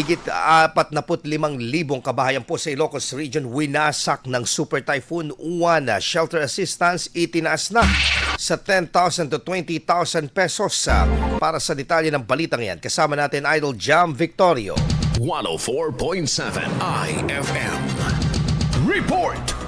Higit 45,000 kabahayan po sa Ilocos Region winasak ng Super Typhoon Uwan. Shelter assistance itinaas na sa 10,000 to 20,000 pesos. Para sa detalye ng balitang yan, kasama natin Idol Jam Victorio. 104.7 IFM. Report!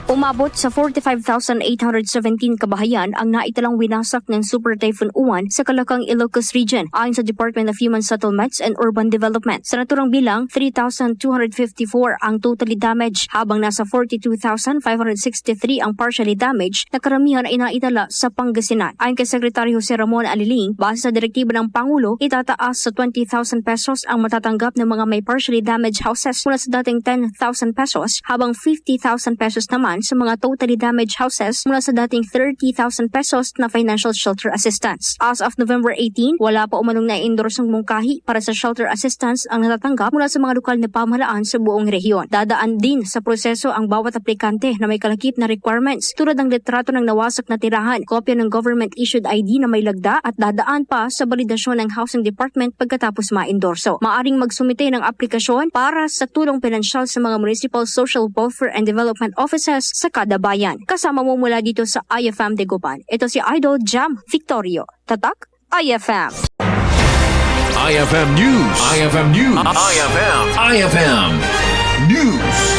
Umabot sa 45,817 kabahayan ang naitalang winasak ng Super Typhoon Uwan sa Kalakang Ilocos Region ayon sa Department of Human Settlements and Urban Development. Sa naturang bilang, 3,254 ang totally damaged habang nasa 42,563 ang partially damaged na karamihan ay naitala sa Pangasinan. Ayon kay Secretary Jose Ramon Aliling, base sa direktiba ng Pangulo, itataas sa 20,000 pesos ang matatanggap ng mga may partially damaged houses mula sa dating 10,000 pesos habang 50,000 pesos naman sa mga totally damaged houses mula sa dating 30,000 pesos na financial shelter assistance. As of November 18, wala pa umanong na-endorsong mungkahi para sa shelter assistance ang natatanggap mula sa mga lokal na pamahalaan sa buong rehiyon. Dadaan din sa proseso ang bawat aplikante na may kalakip na requirements tulad ng litrato ng nawasak na tirahan, kopya ng government-issued ID na may lagda at dadaan pa sa validasyon ng Housing Department pagkatapos ma-endorso. Maaring magsumite ng aplikasyon para sa tulong pinansyal sa mga Municipal Social Welfare and Development Offices sa kada bayan. Kasama mo mula dito sa IFM Dagupan. Ito si Idol Jam Victorio. Tatak IFM. IFM News. IFM News. IFM News.